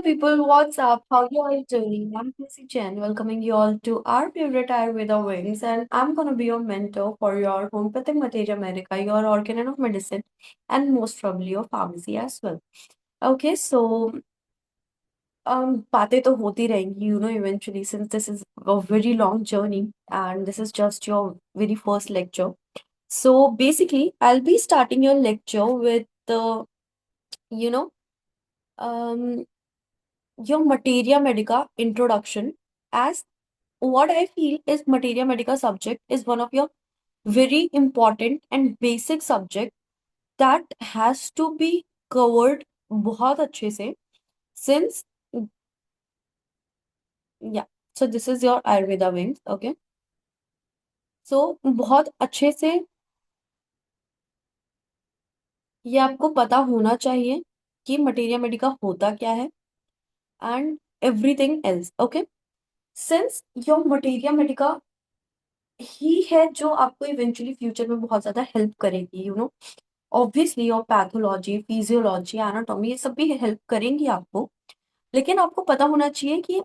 people, what's up? How you all doing? I'm Chrissy Chen, welcoming you all to our favorite Ayurveda Wings, and I'm gonna be your mentor for your homeopathic materia medica, your organ of medicine, and most probably your pharmacy as well. Okay, so बातें तो होती रहेंगी, eventually, since this is a very long journey and this is just your very first lecture. So basically, I'll be starting your lecture with the, you know, um, your materia medica introduction, as what I feel is materia medica subject is one of your very important and basic subject that has to be covered बहुत अच्छे से, since yeah, so this is your Ayurveda wings. Okay, so बहुत अच्छे से ये आपको पता होना चाहिए कि मटेरिया मेडिका होता क्या है and everything else. Okay, since your materia medica ही है जो आपको इवेंचुअली फ्यूचर में बहुत ज्यादा हेल्प करेगी. Obviously your pathology, physiology, anatomy, ये सब भी हेल्प करेंगी आपको. लेकिन आपको पता होना चाहिए कि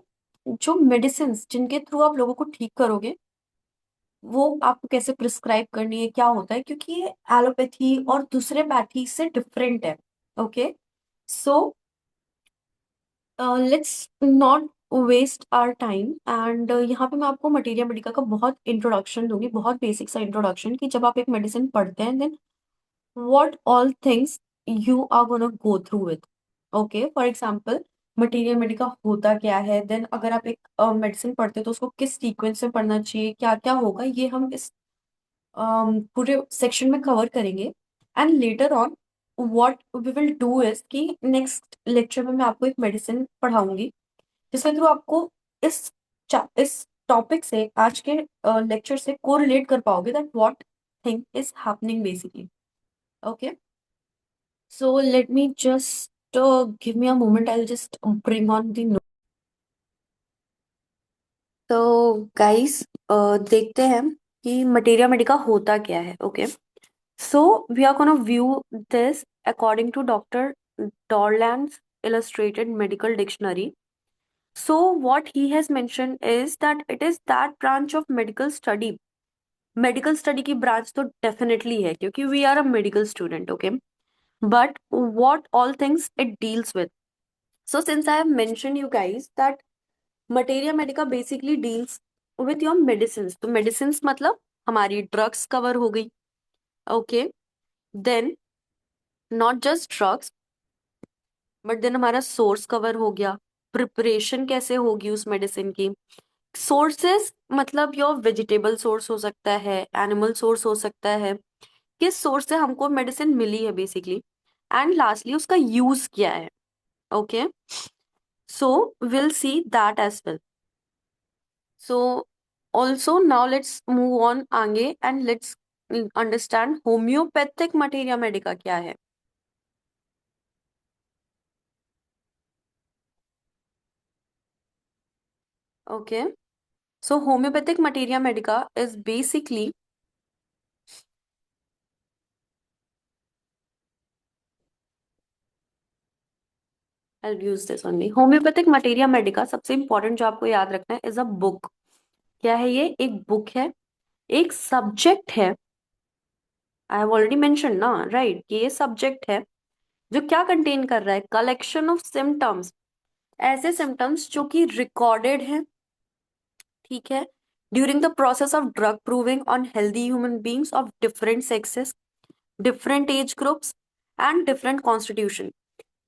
जो मेडिसिन जिनके थ्रू आप लोगों को ठीक करोगे, वो आपको कैसे प्रिस्क्राइब करनी है, क्या होता है, क्योंकि ये एलोपैथी और दूसरे पैथी से डिफरेंट है. Okay, so let's not waste our time and यहाँ पे मैं आपको मटेरिया मेडिका का बहुत इंट्रोडक्शन दूंगी, बहुत बेसिक सा इंट्रोडक्शन, कि जब आप एक मेडिसिन पढ़ते हैं then what all things you are gonna go through with. Okay, for example, material Medica होता क्या है, देन अगर आप एक मेडिसिन पढ़ते हो तो उसको किस सीक्वेंस में पढ़ना चाहिए, क्या क्या होगा, ये हम इस पूरे सेक्शन में कवर करेंगे. And later on what we will do is कि नेक्स्ट लेक्चर में मैं आपको एक मेडिसिन पढ़ाऊंगी जिसके थ्रू आपको इस इस टॉपिक से, आज के लेक्चर से कोरिलेट कर पाओगे that what thing is happening basically. Okay, so let me just give me a moment. I'll just bring on the note. तो गाइस, देखते हैं कि मटेरिया मेडिका होता क्या है. Okay, so we are gonna view this according to doctor Dorland's illustrated medical dictionary. So what he has mentioned is that it is that branch of medical study. Medical study की branch तो definitely है क्योंकि we are a medical student. Okay, but what all things it deals with. So since I have mentioned you guys that materia medica basically deals with your medicines, तो medicines मतलब हमारी drugs cover हो गई. Okay, then not just drugs but then हमारा source cover हो गया, preparation कैसे होगी उस मेडिसिन की, सोर्सेस मतलब योर वेजिटेबल सोर्स हो सकता है, एनिमल सोर्स हो सकता है, किस सोर्स से हमको मेडिसिन मिली है बेसिकली, एंड लास्टली उसका यूज क्या है. Okay, so we'll see that as well. So also now let's move on आगे and let's understand homeopathic materia medica क्या है. Okay, so homeopathic materia medica is basically I'll use this only. Homeopathic materia medica सबसे important जो आपको याद रखना है is a book. क्या है ये? एक बुक है, एक सब्जेक्ट है. आई हैव ऑलरेडी मेंशन ना, राइट, कि ये सब्जेक्ट है जो क्या कंटेन कर रहा है, कलेक्शन ऑफ सिम्टम्स, ऐसे सिम्टम्स जो कि रिकॉर्डेड हैं, ठीक है, during the process of drug proving on healthy human beings of different sexes, different age groups and different constitution.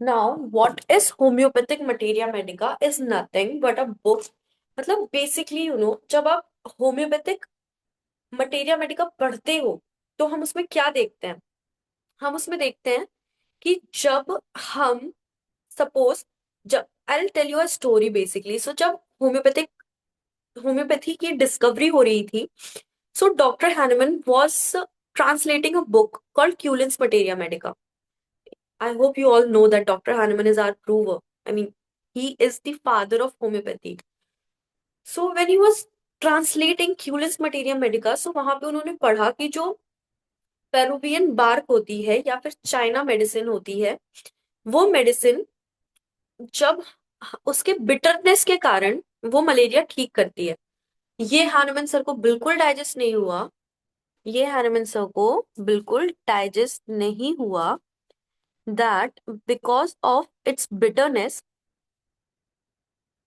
Now what is homeopathic materia Medica is nothing but a book. मतलब basically जब आप homeopathic materia Medica पढ़ते हो तो हम उसमें क्या देखते हैं, हम उसमें देखते हैं कि जब हम सपोज, जब I tell you a story basically. So जब होम्योपैथी की डिस्कवरी हो रही थी, so doctor Hahnemann was translating a book called Cullen's Materia Medica. I hope you all know that Dr. Hahnemann is our prover. I mean, he is the father of homeopathy. So when he was translating Cullen's Materia Medica, so वहां पे उन्होंने पढ़ा कि जो Peruvian bark होती है या फिर चाइना मेडिसिन होती है, वो मेडिसिन जब उसके बिटरनेस के कारण वो मलेरिया ठीक करती है। ये हानुमान सर को बिल्कुल डाइजेस्ट नहीं हुआ। ये हानुमान सर को बिल्कुल डाइजेस्ट नहीं हुआ that because of its bitterness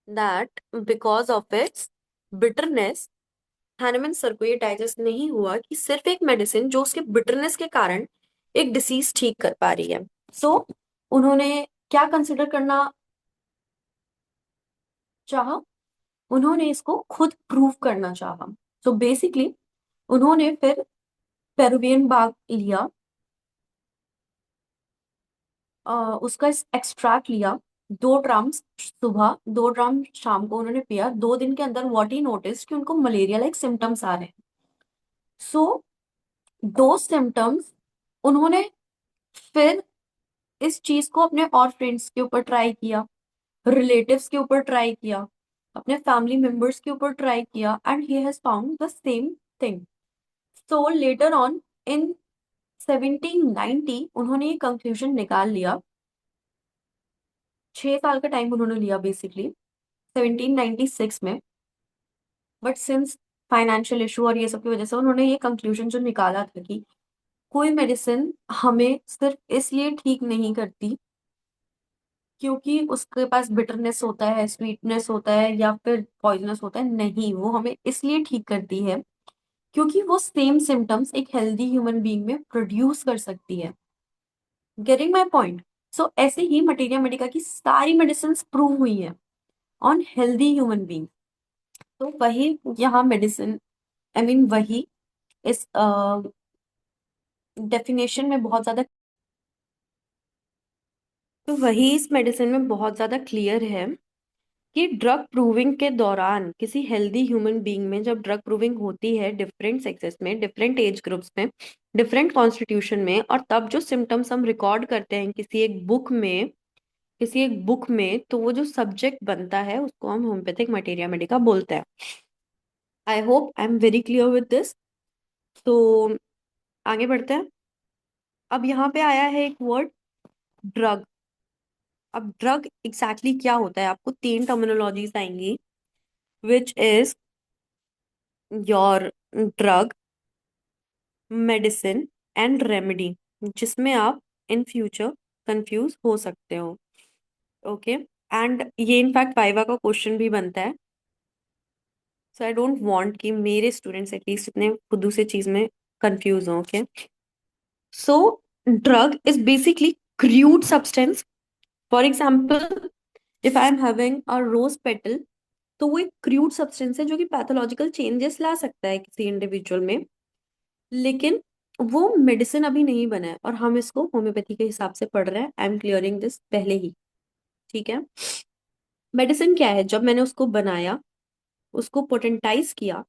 that because of its bitterness Hahnemann sir को ये डाइजेस्ट नहीं हुआ कि सिर्फ एक मेडिसिन जो उसके बिटरनेस के कारण एक डिसीज ठीक कर पा रही है। सो उन्होंने क्या कंसिडर करना चाहा, उन्होंने इसको खुद प्रूव करना चाहा। सो बेसिकली उन्होंने फिर पेरुवियन बाग लिया, उसका एक्सट्रैक्ट लिया, 2 ड्राम सुबह 2 ड्राम शाम को उन्होंने पिया। 2 दिन के अंदर व्हाट ही नोटिस कि उनको मलेरिया लाइक सिम्टम्स आ रहे हैं। सो दो सिम्टम्स उन्होंने फिर इस चीज को अपने और फ्रेंड्स के ऊपर ट्राई किया, रिलेटिव्स के ऊपर ट्राई किया, अपने फैमिली मेंबर्स के ऊपर ट्राई किया, and he has found the same thing. So later on in 1790 उन्होंने ये कंक्लूजन निकाल लिया। 6 साल का टाइम उन्होंने लिया बेसिकली 1796 में, बट सिंस फाइनेंशियल इशू और ये सब की वजह से उन्होंने ये कंक्लूजन जो निकाला था कि कोई मेडिसिन हमें सिर्फ इसलिए ठीक नहीं करती क्योंकि उसके पास बिटरनेस होता है, स्वीटनेस होता है या फिर पॉइजनस होता है, नहीं, वो हमें इसलिए ठीक करती है क्योंकि वो सेम सिम्टम्स एक हेल्दी ह्यूमन बीइंग में प्रोड्यूस कर सकती है। Getting my point? सो ऐसे ही मटेरिया मेडिका की सारी मेडिसिन प्रूव हुई है ऑन हेल्दी ह्यूमन बीइंग। तो वही यहाँ मेडिसिन, आई मीन वही इस डेफिनेशन में बहुत ज्यादा, तो वही इस मेडिसिन में बहुत ज्यादा क्लियर है कि ड्रग प्रूविंग के दौरान किसी हेल्दी ह्यूमन बीइंग में जब ड्रग प्रूविंग होती है डिफरेंट सेक्सेस में, डिफरेंट एज ग्रुप्स में, डिफरेंट कॉन्स्टिट्यूशन में, और तब जो सिम्टम्स हम रिकॉर्ड करते हैं किसी एक बुक में, तो वो जो सब्जेक्ट बनता है उसको हम होम्योपैथिक मटेरिया मेडिका बोलते हैं। I hope I am very clear with this. तो आगे बढ़ते हैं। अब यहाँ पे आया है एक वर्ड, ड्रग। अब ड्रग एग्जैक्टली क्या होता है, आपको 3 टर्मिनोलॉजीज आएंगी, which is your drug, medicine and remedy, जिसमें आप इन फ्यूचर कंफ्यूज हो सकते हो। ओके, एंड ये इनफैक्ट वाइवा का क्वेश्चन भी बनता है। सो आई डोंट वांट कि मेरे स्टूडेंट्स एटलीस्ट इतने खुद से चीज में कंफ्यूज हो। Okay, so drug is basically crude substance. For example, if I am having a rose petal, तो वो एक क्रूड सब्सटेंस है जो कि पैथोलॉजिकल चेंजेस ला सकता है किसी इंडिविजुअल में, लेकिन वो मेडिसिन अभी नहीं बना है और हम इसको होम्योपैथी के हिसाब से पढ़ रहे हैं। आई एम क्लियरिंग दिस पहले ही, ठीक है। मेडिसिन क्या है, जब मैंने उसको बनाया, उसको पोटेंटाइज किया,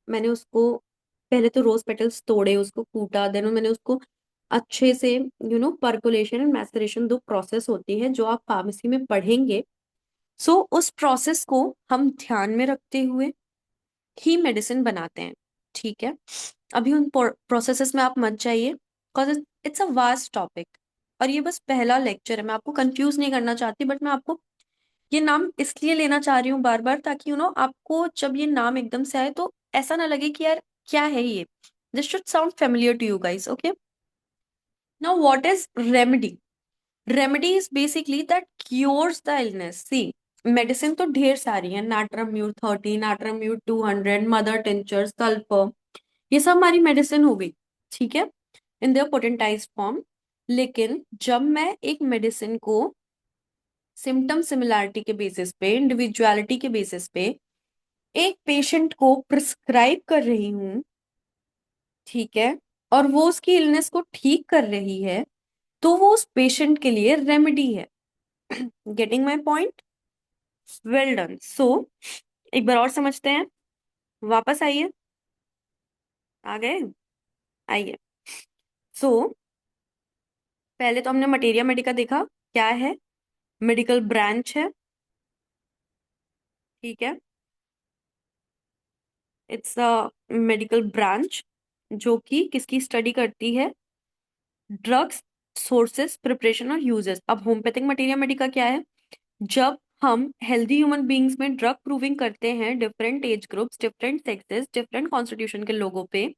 मैंने उसको पहले तो रोज पेटल्स तोड़े, उसको कूटा, देन मैंने उसको अच्छे से परकोलेशन एंड मैसरेशन, 2 प्रोसेस होती है जो आप फार्मेसी में पढ़ेंगे। सो उस प्रोसेस को हम ध्यान में रखते हुए ही मेडिसिन बनाते हैं, ठीक है। अभी उन प्रोसेसेस में आप मत जाइए, because it's a vast topic और ये बस पहला लेक्चर है। मैं आपको कंफ्यूज नहीं करना चाहती, बट मैं आपको ये नाम इसलिए लेना चाह रही हूँ बार बार, ताकि आपको जब ये नाम एकदम से आए तो ऐसा ना लगे कि यार क्या है ये। This should sound familiar to you guys. Okay, now what is remedy? Remedy is basically that cures the illness. See, medicine तो ढेर सारी है, natrum mur 30, natrum mur 200, mother tincture, sulphur, ये सब हमारी मेडिसिन हो गई, ठीक है, इन देयर पोटेंटाइज्ड फॉर्म। लेकिन जब मैं एक मेडिसिन को सिम्टम सिमिलैरिटी के बेसिस पे, इंडिविजुअलिटी के बेसिस पे एक पेशेंट को प्रिस्क्राइब कर रही हूँ, ठीक है, और वो उसकी इलनेस को ठीक कर रही है, तो वो उस पेशेंट के लिए रेमेडी है। Getting my point? Well done. So एक बार और समझते हैं, वापस आइए, आ गए, आइए। सो पहले तो हमने मटेरिया मेडिका देखा, क्या है, मेडिकल ब्रांच है, ठीक है, इट्स अ मेडिकल ब्रांच जो कि किसकी स्टडी करती है, ड्रग्स, सोर्सेस, प्रिपरेशन और यूजेस। अब होम्योपैथिक मटेरिया मेडिका क्या है, जब हम हेल्दी ह्यूमन बींग्स में ड्रग प्रूविंग करते हैं different age groups, different sexes, different constitution के लोगों पे,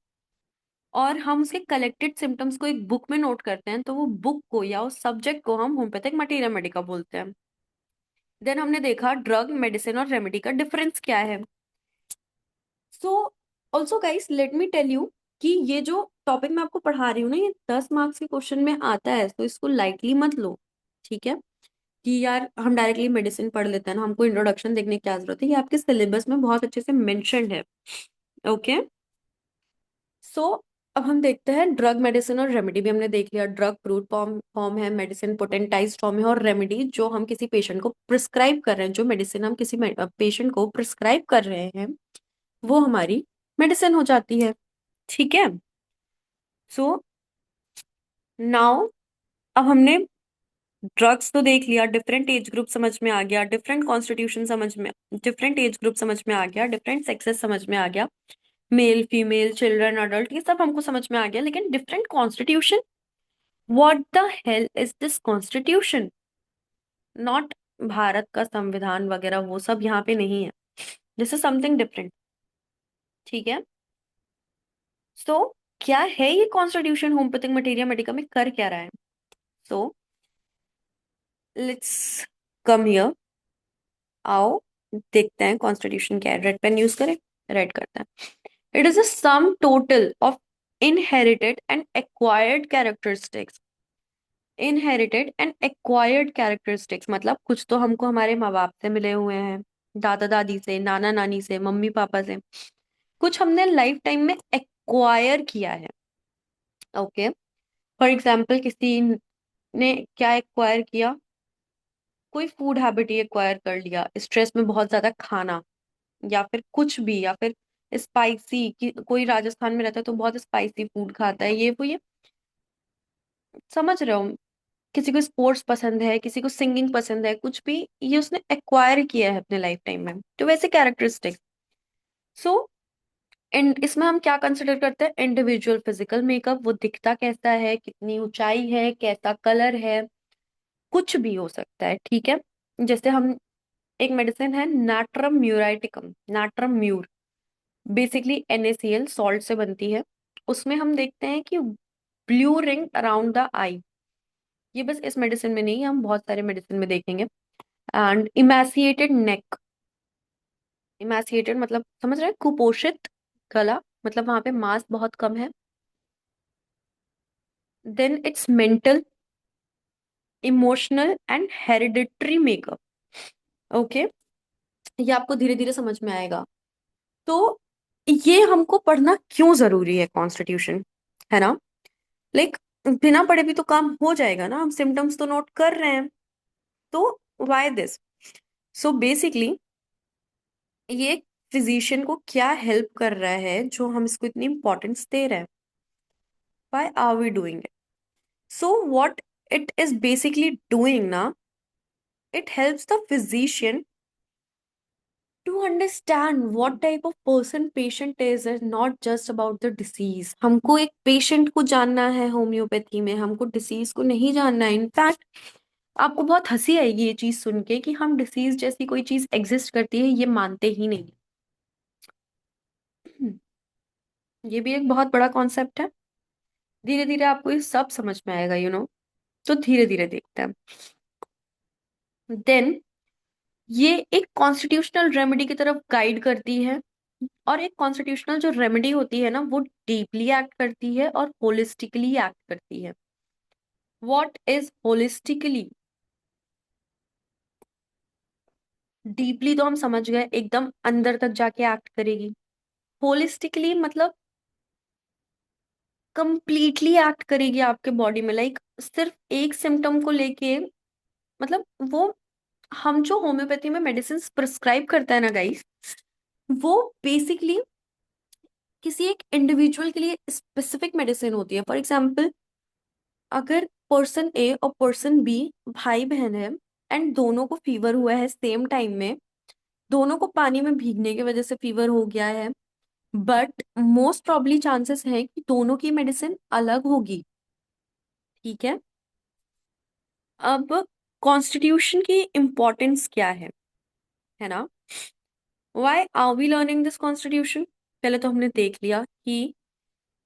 और हम उसके कलेक्टेड सिम्टम्स को एक बुक में नोट करते हैं, तो वो बुक को या उस सब्जेक्ट को हम होम्योपैथिक मटेरिया मेडिका बोलते हैं। देन हमने देखा ड्रग, मेडिसिन और रेमेडी का डिफरेंस क्या है। So also guys let me tell you कि ये जो टॉपिक मैं आपको पढ़ा रही हूँ ना, ये 10 मार्क्स के क्वेश्चन में आता है, तो इसको लाइटली मत लो। ठीक है, कि यार हम डायरेक्टली मेडिसिन पढ़ लेते हैं ना, हमको इंट्रोडक्शन देखने की क्या जरूरत है, ये आपके सिलेबस में बहुत अच्छे से मेंशन्ड है। ओके, सो अब हम देखते हैं ड्रग, मेडिसिन और रेमेडी भी हमने देख लिया। ड्रग प्रूव फॉर्म फॉर्म है, मेडिसिन पोटेंटाइज फॉर्म है, और रेमेडी जो हम किसी पेशेंट को प्रिस्क्राइब कर रहे हैं, जो मेडिसिन हम किसी पेशेंट को प्रिस्क्राइब कर रहे हैं, वो हमारी मेडिसिन हो जाती है। ठीक है, सो नाउ अब हमने ड्रग्स तो देख लिया, डिफरेंट एज ग्रुप समझ में आ गया, डिफरेंट कॉन्स्टिट्यूशन समझ में, डिफरेंट एज ग्रुप समझ में आ गया, डिफरेंट सेक्सेस समझ में आ गया, मेल फीमेल चिल्ड्रन अडल्ट, ये सब हमको समझ में आ गया, लेकिन different constitution, what the hell is this constitution? Not Bharat का संविधान वगैरह, वो सब यहाँ पे नहीं है, दिस इज समथिंग डिफरेंट। ठीक है, सो क्या है ये कॉन्स्टिट्यूशन, होम्योपैथिक मटेरिया मेडिका में कर क्या रहा है? सो लेट्स कम हियर, आओ देखते हैं कॉन्स्टिट्यूशन क्या है। रेड पेन यूज करें, रेड करते हैं। It is a sum total of inherited and acquired characteristics. Inherited and acquired characteristics मतलब कुछ तो हमको हमारे माँ बाप से मिले हुए हैं, दादा दादी से, नाना नानी से, मम्मी पापा से, कुछ हमने लाइफ टाइम में एक्वायर किया है। ओके, फॉर एग्जाम्पल किसी ने क्या एक्वायर किया, कोई फूड हैबिट ही एक्वायर कर लिया, स्ट्रेस में बहुत ज्यादा खाना, या फिर कुछ भी, या फिर स्पाइसी, कोई राजस्थान में रहता है तो बहुत स्पाइसी फूड खाता है, ये वो ये, समझ रहे हो? किसी को स्पोर्ट्स पसंद है, किसी को सिंगिंग पसंद है, कुछ भी ये उसने एक्वायर किया है अपने लाइफ टाइम में, तो वैसे कैरेक्टरिस्टिक्स। सो इसमें हम क्या कंसिडर करते हैं? इंडिविजुअल फिजिकल मेकअप, वो दिखता कैसा है, कितनी ऊंचाई है, कैसा कलर है, कुछ भी हो सकता है। ठीक है, जैसे हम, एक मेडिसिन है नाट्रम म्यूराइटिकम, नाट्रम म्यूर, बेसिकली NaCl सॉल्ट से बनती है। उसमें हम देखते हैं कि ब्लू रिंग अराउंड द आई, ये बस इस मेडिसिन में नहीं, हम बहुत सारे मेडिसिन में देखेंगे। एंड इमेसिएटेड नेक, इमेसिएटेड मतलब समझ रहे हैं, कुपोषित गला, मतलब वहां पे मांस बहुत कम है। Then it's mental, emotional and hereditary makeup. Okay, ये आपको धीरे धीरे समझ में आएगा। तो ये हमको पढ़ना क्यों जरूरी है कॉन्स्टिट्यूशन, है ना? लाइक बिना पढ़े भी तो काम हो जाएगा ना, हम सिम्टम्स तो नोट कर रहे हैं, तो वाई दिस? सो बेसिकली ये फिजिशियन को क्या हेल्प कर रहा है जो हम इसको इतनी इंपॉर्टेंस दे रहे हैं? Why are we doing it? So what it is basically doing ना, it helps the physician to understand what type of person patient is, and not just about the disease. हमको एक पेशेंट को जानना है homeopathy में, हमको disease को नहीं जानना है। इनफैक्ट आपको बहुत हंसी आएगी ये चीज सुन के कि हम डिसीज जैसी कोई चीज एग्जिस्ट करती है ये मानते ही नहीं। ये भी एक बहुत बड़ा कॉन्सेप्ट है, धीरे धीरे आपको ये सब समझ में आएगा, तो धीरे धीरे देखते हैं। देन ये एक कॉन्स्टिट्यूशनल रेमेडी की तरफ गाइड करती है, और एक कॉन्स्टिट्यूशनल जो रेमेडी होती है ना, वो डीपली एक्ट करती है और होलिस्टिकली एक्ट करती है। What is holistically? डीपली तो हम समझ गए, एकदम अंदर तक जाके एक्ट करेगी। होलिस्टिकली मतलब कंप्लीटली एक्ट करेगी आपके बॉडी में, लाइक सिर्फ एक सिम्टम को लेके, मतलब वो, हम जो होम्योपैथी में मेडिसिन प्रिस्क्राइब करता है ना गाइस, वो बेसिकली किसी एक इंडिविजुअल के लिए स्पेसिफिक मेडिसिन होती है। फॉर एग्जाम्पल, अगर पर्सन ए और पर्सन बी भाई बहन है, एंड दोनों को फीवर हुआ है सेम टाइम में, दोनों को पानी में भीगने की वजह से फीवर हो गया है, बट मोस्ट प्रॉब्ली चांसेस है कि दोनों की मेडिसिन अलग होगी। ठीक है, अब कॉन्स्टिट्यूशन की इम्पोर्टेंस क्या है ना? Why are we learning this constitution? पहले तो हमने देख लिया कि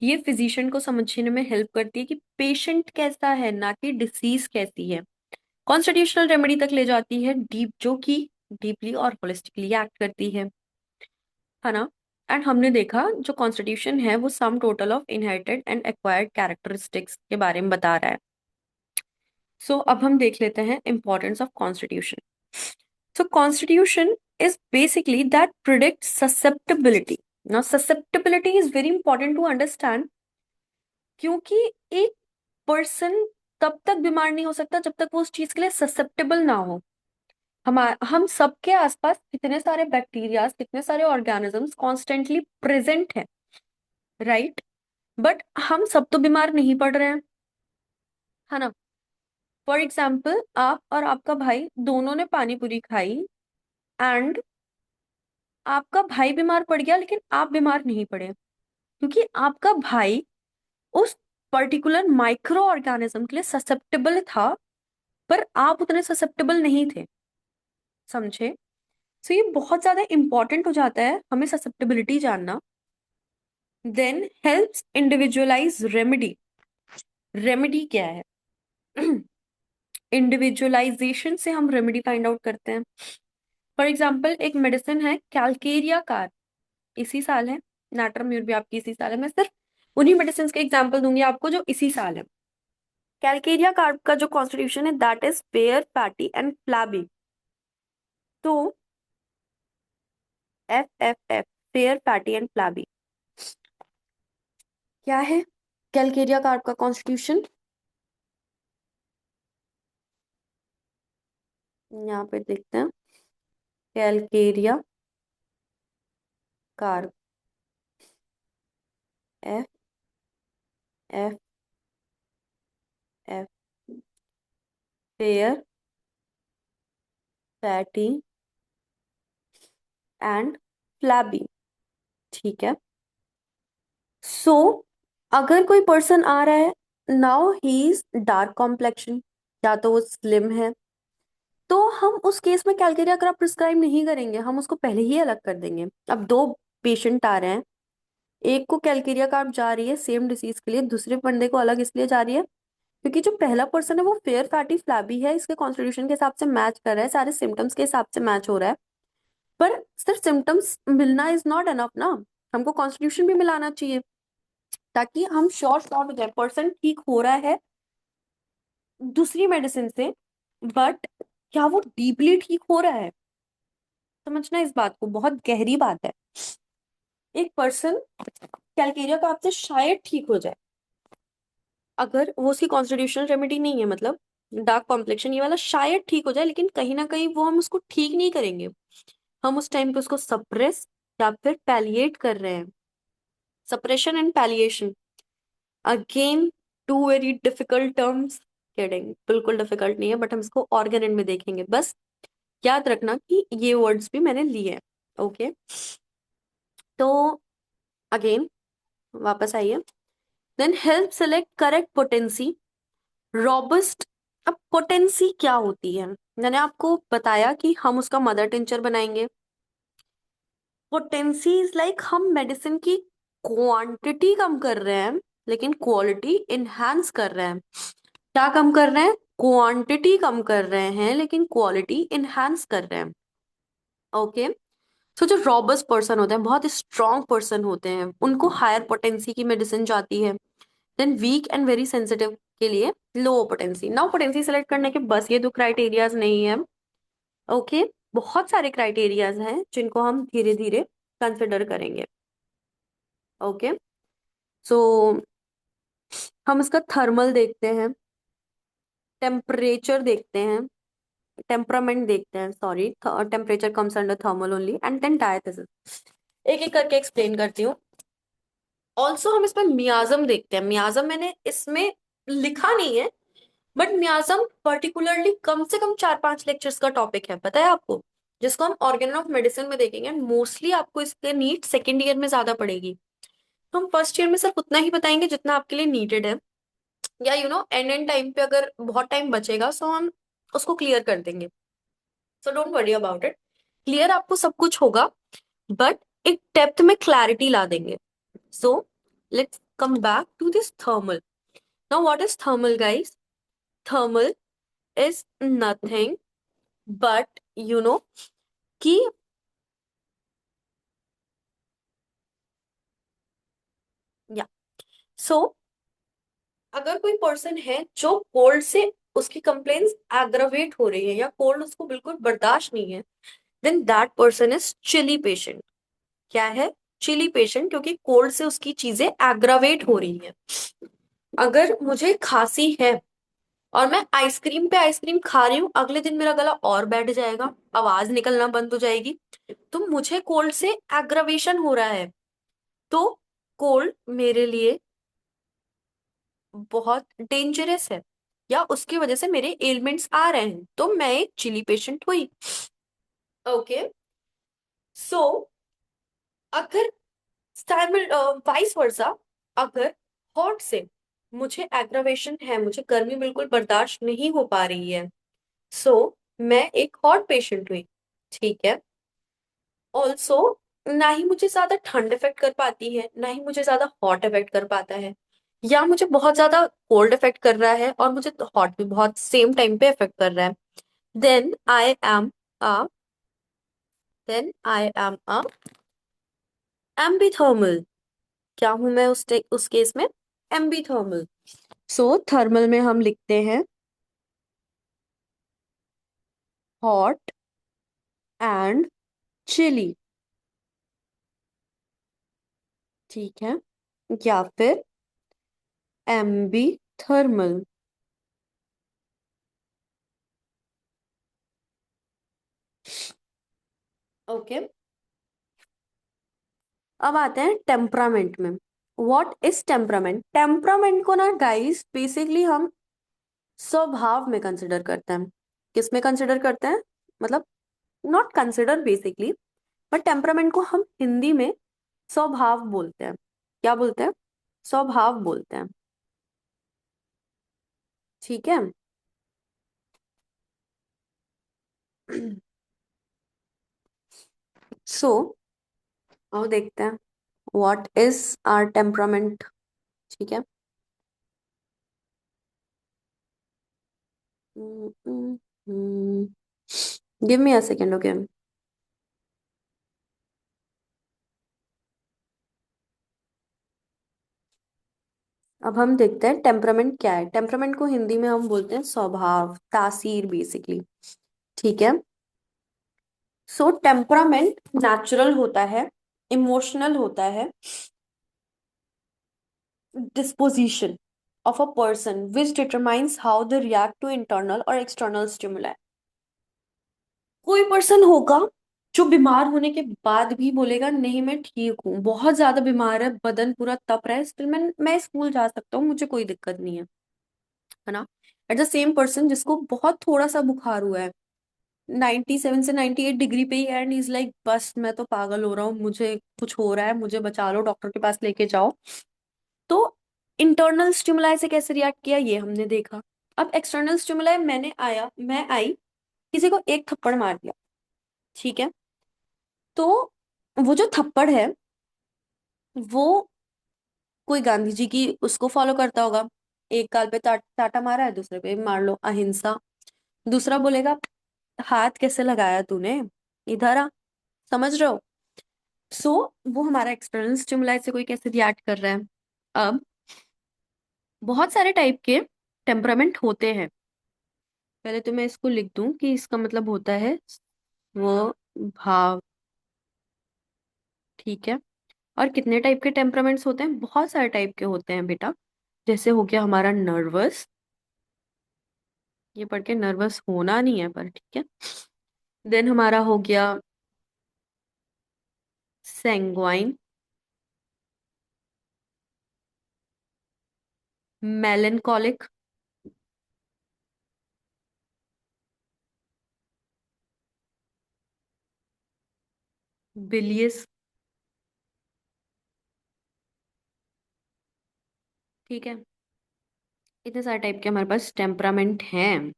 ये फिजिशियन को समझने में हेल्प करती है कि पेशेंट कैसा है, ना कि डिसीज कैसी है। कॉन्स्टिट्यूशनल रेमेडी तक ले जाती है डीप, जो कि डीपली और होलिस्टिकली एक्ट करती है ना? एंड हमने देखा जो कॉन्स्टिट्यूशन है वो sum total of inherited and acquired characteristics के बारे में बता रहा है। सो अब हम देख लेते हैं importance of constitution. So constitution is basically that predicts susceptibility. Now, susceptibility is very important to understand क्योंकि एक पर्सन तब तक बीमार नहीं हो सकता जब तक वो उस चीज के लिए ससेप्टेबल ना हो। हम सबके आसपास कितने सारे बैक्टीरिया, कितने सारे ऑर्गेनिजम्स कॉन्स्टेंटली प्रेजेंट है, राइट? बट हम सब तो बीमार नहीं पड़ रहे हैं, है ना? फॉर एग्जाम्पल, आप और आपका भाई दोनों ने पानी पूरी खाई एंड आपका भाई बीमार पड़ गया लेकिन आप बीमार नहीं पड़े, क्योंकि आपका भाई उस पर्टिकुलर माइक्रो ऑर्गेनिज्म के लिए ससेप्टेबल था, पर आप उतने ससेप्टेबल नहीं थे। समझे? सो ये बहुत ज्यादा इंपॉर्टेंट हो जाता है हमें ससेप्टेबिलिटी जानना। Then helps individualize remedy. Remedy क्या है? इंडिविजुअलाइजेशन से हम रेमेडी फाइंड आउट करते हैं। फॉर एग्जाम्पल, एक मेडिसिन है कैलकेरिया कार, इसी साल है। नाट्रम्यूर भी आपकी इसी साल है। मैं सिर्फ उन्हीं मेडिसिन के एग्जाम्पल दूंगी आपको जो इसी साल है। कैलकेरिया कार्ब का जो कॉन्स्टिट्यूशन है that is fair, fatty and flabby. तो FFF, fair, fatty and flabby, क्या है कैलकेरिया कार्ब का कॉन्स्टिट्यूशन? यहाँ पे देखते हैं। Calcarea carb, F F F, fair, fatty and flabby. ठीक है। सो अगर कोई पर्सन आ रहा है, now he is dark complexion, या तो वो स्लिम है, तो हम उस केस में कैलकेरिया क्रब प्रिस्क्राइब नहीं करेंगे, हम उसको पहले ही अलग कर देंगे। अब दो पेशेंट आ रहे हैं, एक को कैलकेरिया कार्ब जा रही है सेम डिसीज के लिए, दूसरे बंदे को अलग इसलिए जा रही है क्योंकि जो पहला पर्सन है वो फेयर, फैटी, फ्लैबी है, इसके कॉन्स्टिट्यूशन के हिसाब से मैच कर रहा है, सारे सिम्टम्स के हिसाब से मैच हो रहा है। पर सिर्फ सिम्टम्स मिलना इज नॉट एनफ ना, हमको कॉन्स्टिट्यूशन भी मिलाना चाहिए ताकि हम श्योर श्योर हो जाए पर्सन ठीक हो रहा है दूसरी मेडिसिन से, बट क्या वो डीपली ठीक हो रहा है? समझना इस बात को, बहुत गहरी बात है। एक पर्सन कैलकेरिया का आपसे शायद ठीक हो जाए, अगर वो उसकी कॉन्स्टिट्यूशनल रेमेडी नहीं है, मतलब डार्क कॉम्प्लेक्शन ये वाला शायद ठीक हो जाए, लेकिन कहीं ना कहीं वो हम उसको ठीक नहीं करेंगे, हम उस टाइम पे उसको सप्रेस या फिर पैलिएट कर रहे हैं। Suppression and palliation, again two very difficult terms. Kidding, बिल्कुल डिफिकल्ट नहीं है, बट हम इसको ऑर्गन एंड में देखेंगे। बस याद रखना कि ये वर्ड्स भी मैंने लिए हैं। ओके, तो अगेन वापस आइए। Then help select correct potency, robust. अब पोटेंसी क्या होती है? मैंने आपको बताया कि हम उसका मदर टिंचर बनाएंगे। पोटेंसी इज लाइक हम मेडिसिन की क्वांटिटी कम कर रहे हैं लेकिन क्वालिटी इनहेंस कर रहे हैं। क्या कम कर रहे हैं? क्वांटिटी कम कर रहे हैं लेकिन क्वालिटी इनहेंस कर रहे हैं। ओके। सो जो रॉबस्ट पर्सन होते हैं, बहुत स्ट्रॉन्ग पर्सन होते हैं, उनको हायर पोटेंसी की मेडिसिन जाती है। Then weak and very sensitive के लिए low potency. Now potency select करने के बस ये दो क्राइटेरियाज नहीं है। ओके, बहुत सारे क्राइटेरियाज हैं जिनको हम धीरे धीरे कंसिडर करेंगे। ओके, सो हम इसका थर्मल देखते हैं, टेम्परेचर देखते हैं, टेम्परामेंट देखते हैं, sorry, temperature comes under thermal only, and then diathesis. एक एक करके एक्सप्लेन करती हूँ। ऑल्सो हम इसमें मियाजम देखते हैं। मियाजम मैंने इसमें लिखा नहीं है, बट मियाजम पर्टिकुलरली कम से कम 4-5 लेक्चर्स का टॉपिक है, पता है आपको, जिसको हम ऑर्गेन ऑफ मेडिसिन में देखेंगे। मोस्टली आपको इसके नीड सेकेंड ईयर में ज्यादा पड़ेगी, तो हम फर्स्ट ईयर में सिर्फ उतना ही बताएंगे जितना आपके लिए नीडेड है, या एंड टाइम पे अगर बहुत टाइम बचेगा सो हम उसको क्लियर कर देंगे। So don't worry about it, clear आपको सब कुछ होगा, बट एक डेप्थ में क्लैरिटी ला देंगे। So let's come back to this thermal. Now what is thermal guys? Thermal is nothing but कि या सो अगर कोई पर्सन है जो कोल्ड से उसकी कंप्लेन्स एग्रावेट हो रही है या कोल्ड उसको बिल्कुल बर्दाश्त नहीं है, then that person is chilly patient. क्या है? चिली पेशेंट, क्योंकि कोल्ड से उसकी चीजें एग्रावेट हो रही हैं। अगर मुझे खांसी है और मैं आइसक्रीम पे आइसक्रीम खा रही हूँ, अगले दिन मेरा गला और बैठ जाएगा, आवाज निकलना बंद हो जाएगी, तो मुझे कोल्ड से एग्रावेशन हो रहा है। तो कोल्ड मेरे लिए बहुत डेंजरस है, या उसकी वजह से मेरे एलिमेंट्स आ रहे हैं, तो मैं एक चिली पेशेंट हुई। ओके। सो अगर वाइस वर्सा, अगर हॉट से मुझे एग्रावेशन है, मुझे गर्मी बिल्कुल बर्दाश्त नहीं हो पा रही है, सो मैं एक हॉट पेशेंट हुई। ठीक है। ऑल्सो ना ही मुझे ज्यादा ठंड इफेक्ट कर पाती है, ना ही मुझे ज्यादा हॉट इफेक्ट कर पाता है, या मुझे बहुत ज्यादा कोल्ड इफेक्ट कर रहा है और मुझे हॉट भी बहुत सेम टाइम पे इफेक्ट कर रहा है। Then I am a then I am a ambithermal. क्या हूं मैं उस केस में? एम्बीथर्मल। सो थर्मल में हम लिखते हैं हॉट एंड चिली। ठीक है। या फिर एम्बीथर्मल। ओके। अब आते हैं टेम्परामेंट में। What is temperament? टेम्परामेंट को ना गाइस बेसिकली हम स्वभाव में कंसिडर करते हैं। किस में कंसिडर करते हैं? मतलब not consider basically, but temperament को हम हिंदी में स्वभाव बोलते हैं। क्या बोलते हैं? स्वभाव बोलते हैं। ठीक है। सो अब देखते हैं व्हाट इज आर टेम्परामेंट। ठीक है। Give me a second. Okay. अब हम देखते हैं टेम्परामेंट क्या है। टेम्परामेंट को हिंदी में हम बोलते हैं स्वभाव, तासीर बेसिकली। ठीक है। सो टेम्परामेंट नेचुरल होता है, इमोशनल होता है, disposition of a person which determines how they react to internal or external stimuli। कोई पर्सन होगा जो बीमार होने के बाद भी बोलेगा नहीं मैं ठीक हूँ, बहुत ज्यादा बीमार है, बदन पूरा तप रहा है, स्टिल मैं स्कूल जा सकता हूँ, मुझे कोई दिक्कत नहीं है ना। एट द सेम पर्सन जिसको बहुत थोड़ा सा बुखार हुआ है, 97 से 98 डिग्री पे ही है, एंड इज लाइक बस मैं तो पागल हो रहा हूँ, मुझे कुछ हो रहा है, मुझे बचा लो, डॉक्टर के पास लेके जाओ। तो इंटरनल स्टिमुलाई से कैसे रिएक्ट किया ये हमने देखा। अब एक्सटर्नल स्टिमुलाई, मैं आई, किसी को एक थप्पड़ मार दिया। ठीक है। तो वो जो थप्पड़ है वो कोई गांधी जी की उसको फॉलो करता होगा, एक गाल पे टाटा मारा है, दूसरे पे भी मार लो, अहिंसा। दूसरा बोलेगा हाथ कैसे लगाया तूने, इधर आ। समझ रहे हो? सो वो हमारा एक्सटर्नल स्टिमुलाई से कोई कैसे रिएक्ट कर रहा है। अब बहुत सारे टाइप के टेम्परामेंट होते हैं। पहले तो मैं इसको लिख दूं कि इसका मतलब होता है वो भाव। ठीक है। और कितने टाइप के टेम्परामेंट्स होते हैं? बहुत सारे टाइप के होते हैं बेटा। जैसे हो गया हमारा नर्वस, ये पढ़ के नर्वस होना नहीं है पर ठीक है। देन हमारा हो गया सैंग्वाइन, मेलेंकोलिक, बिलियस। ठीक है। इतने सारे टाइप के हमारे पास टेम्परामेंट हैं।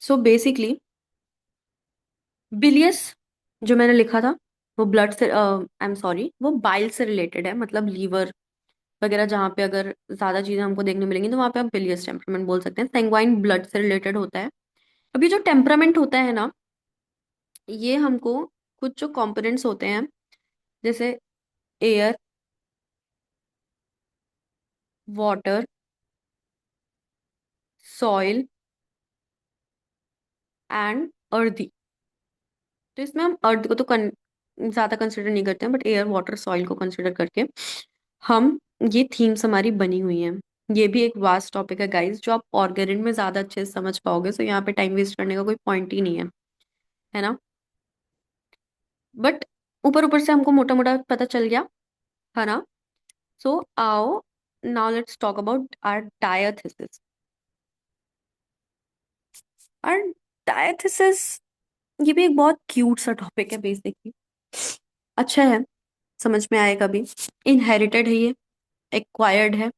सो बेसिकली बिलियस जो मैंने लिखा था वो ब्लड से, आई एम सॉरी, वो बाइल से रिलेटेड है, मतलब लीवर वगैरह जहाँ पे अगर ज्यादा चीजें हमको देखने मिलेंगी तो वहाँ पे हम बिलियस टेम्परामेंट बोल सकते हैं। सैंग्वाइन ब्लड से रिलेटेड होता है। अब ये जो टेम्परामेंट होता है ना, ये हमको कुछ जो कंपोनेंट्स होते हैं जैसे air, water, soil and earthy. तो इसमें हम अर्थ को तो ज्यादा कंसिडर नहीं करते हैं, बट एयर वाटर सॉइल को कंसिडर करके हम, ये थीम्स हमारी बनी हुई हैं। ये भी एक वास्ट टॉपिक है गाइस, जो आप ऑर्गेनिक में ज्यादा अच्छे से समझ पाओगे, सो यहाँ पे टाइम वेस्ट करने का कोई पॉइंट ही नहीं है ना। बट ऊपर ऊपर से हमको मोटा मोटा पता चल गया, है ना। सो आओ, now let's talk about our diathesis. Our diathesis, ये भी एक बहुत क्यूट सा टॉपिक है बेसिकली। अच्छा है, समझ में आएगा भी। इनहेरिटेड है ये, एक्वायर्ड है।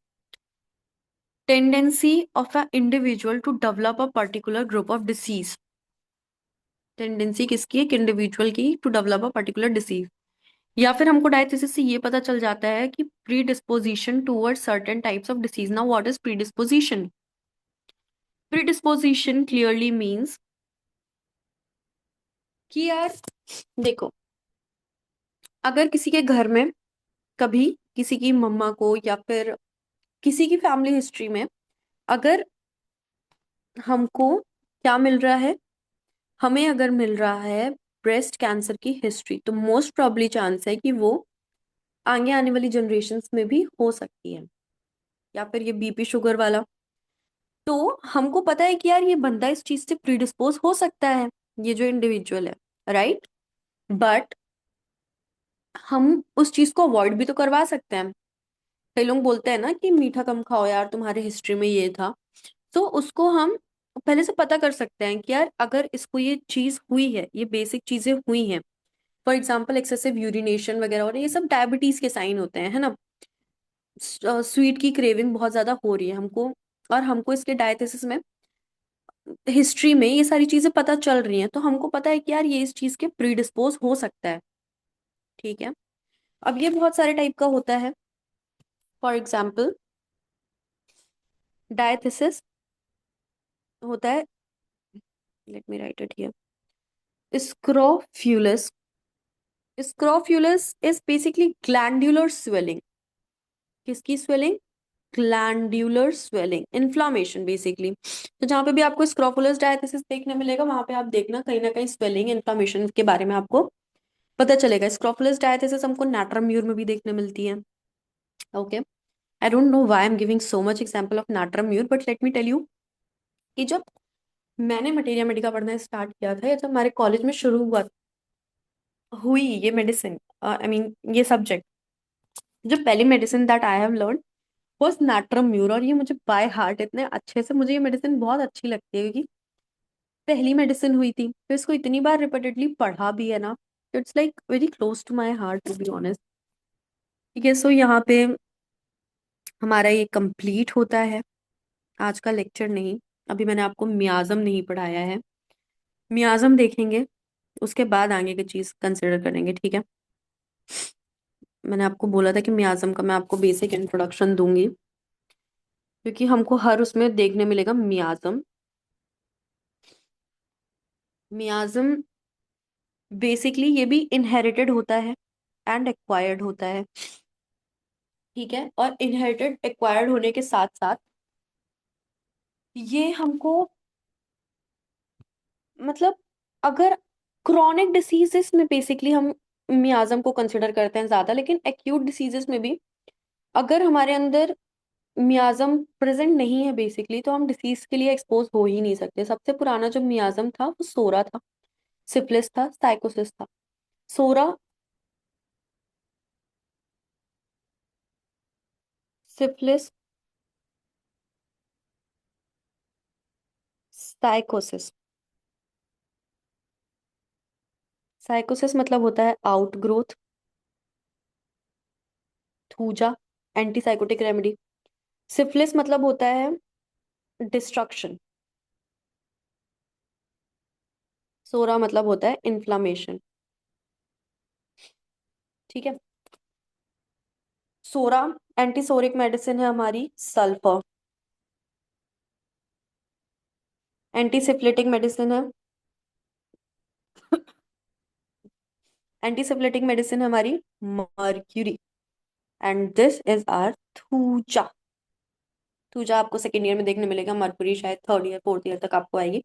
Tendency of a individual to develop a particular group of disease. Tendency किसकी है? एक इंडिविजुअल की, to develop a particular disease. या फिर हमको डायथिसिस से ये पता चल जाता है कि pre disposition toward certain types of disease. Now what is pre disposition? Pre disposition clearly means कि यार देखो, अगर किसी के घर में कभी किसी की मम्मा को या फिर किसी की फैमिली हिस्ट्री में अगर हमको क्या मिल रहा है, हमें अगर मिल रहा है ब्रेस्ट कैंसर की हिस्ट्री, तो मोस्ट प्रोबेबली चांस है कि वो आगे आने वाली जनरेशन्स में भी हो सकती है। या फिर ये बीपी शुगर वाला, तो हमको पता है कि यार ये बंदा इस चीज से प्रीडिस्पोज हो सकता है, ये जो इंडिविजुअल है, राइट। बट हम उस चीज को अवॉइड भी तो करवा सकते हैं। कई लोग बोलते हैं ना कि मीठा कम खाओ यार, तुम्हारे हिस्ट्री में ये था। तो उसको हम पहले से पता कर सकते हैं कि यार अगर इसको ये चीज हुई है, ये बेसिक चीजें हुई हैं, फॉर एग्जाम्पल एक्सेसिव यूरिनेशन वगैरह हो रही है, ये सब डायबिटीज के साइन होते हैं, है ना। स्वीट की क्रेविंग बहुत ज्यादा हो रही है हमको, और हमको इसके डायथिसिस में हिस्ट्री में ये सारी चीजें पता चल रही हैं, तो हमको पता है कि यार ये इस चीज के प्रीडिस्पोज हो सकता है। ठीक है। अब ये बहुत सारे टाइप का होता है। फॉर एग्जाम्पल डायथिसिस होता है, let me write it here, scrofulous. Scrofulous is basically glandular swelling. किसकी swelling? Glandular swelling, inflammation basically. तो जहां पे भी आपको स्क्रोफुलस डायथिसिस देखने मिलेगा, वहां पे आप देखना कहीं ना कहीं स्वेलिंग, इन्फ्लामेशन के बारे में आपको पता चलेगा। स्क्रोफुलस डायथिसिस हमको नाट्रम म्यूर में भी देखने मिलती है। Okay, I don't know why I am giving so much example of natrum mur, but let me tell you कि जब मैंने मटेरिया मेडिका पढ़ना स्टार्ट किया था, या जब हमारे कॉलेज में शुरू हुई ये मेडिसिन, आई मीन ये सब्जेक्ट, जो पहली medicine that I have learn was natrum mur. और ये मुझे बाय हार्ट इतने अच्छे से, मुझे ये मेडिसिन बहुत अच्छी लगती है क्योंकि पहली मेडिसिन हुई थी, तो इसको इतनी बार रिपीटेडली पढ़ा भी है ना, it's like very close to my heart to be honest. ठीक है, सो यहाँ पे हमारा ये कंप्लीट होता है आज का लेक्चर। नहीं, अभी मैंने आपको मियाजम नहीं पढ़ाया है, मियाजम देखेंगे उसके बाद आगे की चीज कंसिडर करेंगे, ठीक है। मैंने आपको बोला था कि मियाजम का मैं आपको बेसिक इंट्रोडक्शन दूंगी, क्योंकि हमको हर उसमें देखने मिलेगा मियाजम। मियाजम बेसिकली ये भी इनहेरिटेड होता है एंड एक्वायर्ड होता है, ठीक है। और इनहेरिटेड एक्वायर्ड होने के साथ साथ ये हमको, मतलब अगर क्रॉनिक डिसीजेस में बेसिकली हम मियाजम को कंसिडर करते हैं ज्यादा, लेकिन एक्यूट डिसीजेस में भी अगर हमारे अंदर मियाजम प्रेजेंट नहीं है बेसिकली, तो हम डिसीज के लिए एक्सपोज हो ही नहीं सकते। सबसे पुराना जो मियाजम था वो सोरा था, सिफिलिस था, साइकोसिस था। सोरा, सिफिलिस, साइकोसिस। साइकोसिस मतलब होता है outgrowth, thuja, antipsychotic remedy. Syphilis मतलब होता है डिस्ट्रक्शन। सोरा मतलब होता है इन्फ्लामेशन। ठीक है। सोरा एंटीसोरिक मेडिसिन है हमारी। सल्फर एंटीसिफ्लिटिक मेडिसिन है। एंटीसिफ्लिटिक मेडिसिन है हमारी mercury. And this is our thuja. Thuja आपको सेकेंड ईयर में देखने मिलेगा, मर्क्यूरी शायद थर्ड ईयर फोर्थ ईयर तक आपको आएगी।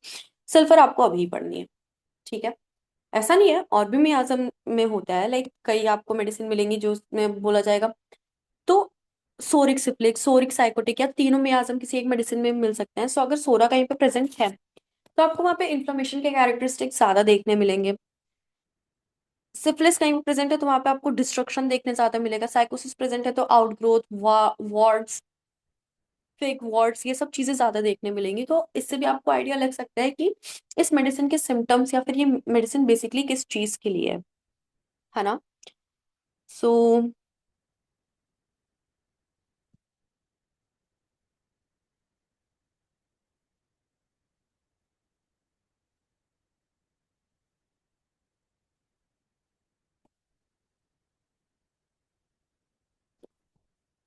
सल्फर आपको अभी पढ़नी है। ठीक है। ऐसा नहीं है, और भी मियाजम में होता है, लाइक कई आपको मेडिसिन मिलेंगी जो उसमें बोला जाएगा। तो सोरिक सिप्लिक, सोरिक साइकोटिक, या तीनों मियाजम किसी एक मेडिसिन में मिल सकते हैं। सो अगर सोरा कहीं पे प्रेजेंट है तो आपको वहां पे इन्फ्लेमेशन के कैरेक्टरिस्टिक्स ज्यादा देखने मिलेंगे। सिफिलिस कहीं पे प्रेजेंट है तो वहां पे आपको डिस्ट्रक्शन देखने ज्यादा मिलेगा। साइकोसिस प्रेजेंट है तो आउटग्रोथ, वार्ड्स, फेक वार्ड्स, ये सब चीजें ज्यादा देखने मिलेंगी। तो इससे भी आपको आइडिया लग सकता है कि इस मेडिसिन के सिम्टम्स या फिर ये मेडिसिन बेसिकली किस चीज के लिए है ना। सो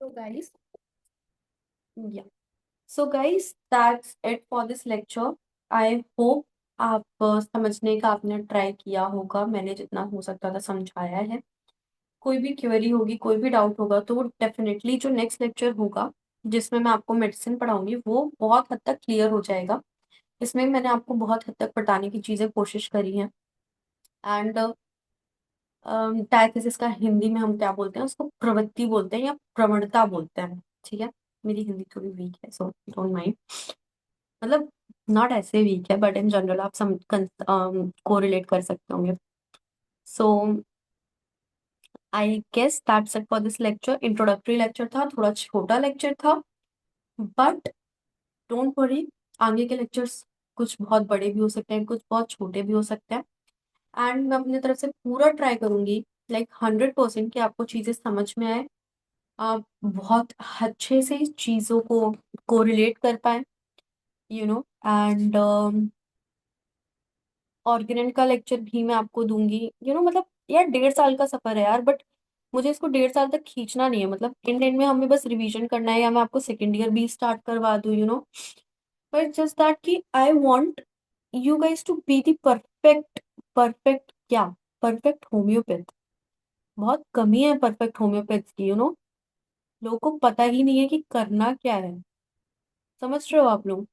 so guys, yeah. So guys, that's it for this lecture. I hope आप समझने का आपने ट्राई किया होगा, मैंने जितना हो सकता था समझाया है। कोई भी क्वेरी होगी, कोई भी डाउट होगा तो डेफिनेटली जो नेक्स्ट लेक्चर होगा जिसमें मैं आपको मेडिसिन पढ़ाऊंगी वो बहुत हद तक क्लियर हो जाएगा। इसमें मैंने आपको बहुत हद तक बताने की चीजें कोशिश करी हैं। एंड डायथिसिस का हिंदी में हम क्या बोलते हैं, उसको प्रवृत्ति बोलते हैं या प्रवणता बोलते हैं। ठीक है। मेरी हिंदी थोड़ी वीक है, सो डोंट माइंड। मतलब नॉट ऐसे वीक है, बट इन जनरल आप सम कोरिलेट कर सकते होंगे। So I guess that's it for this lecture. Introductory lecture था, थोड़ा छोटा लेक्चर था, बट डोंट वरी, आगे के लेक्चर्स कुछ बहुत बड़े भी हो सकते हैं, कुछ बहुत छोटे भी हो सकते हैं। एंड मैं अपनी तरफ से पूरा ट्राई करूंगी, लाइक 100% कि आपको चीजें समझ में आए, आप बहुत अच्छे से चीजों को कोरिलेट कर पाए, एंड ऑर्गेनेट का लेक्चर भी मैं आपको दूंगी। मतलब यार 1.5 साल का सफर है यार, बट मुझे इसको 1.5 साल तक खींचना नहीं है। मतलब इन एंड में हमें बस रिवीजन करना है, या मैं आपको सेकेंड ईयर भी स्टार्ट करवा दूं, बट जस्ट दैट कि I want you guys to be the perfect, perfect क्या, परफेक्ट होम्योपैथ। बहुत कमी है परफेक्ट होम्योपैथ की, लोगों को पता ही नहीं है कि करना क्या है। समझ रहे हो आप लोग?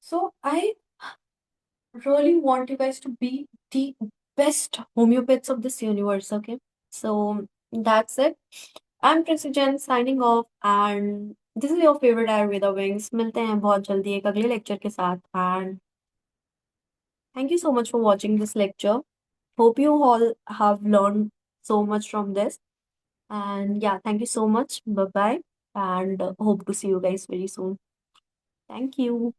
सो आई really want you guys to be the best homeopaths of this universe, okay? So that's it. I'm Tracy Jen signing off, and this is your favorite Ayurveda Wings. मिलते हैं बहुत जल्दी एक अगले लेक्चर के साथ, and thank you so much for watching this lecture. Hope you all have learned so much from this, and yeah, thank you so much. Bye bye, and hope to see you guys very soon. Thank you.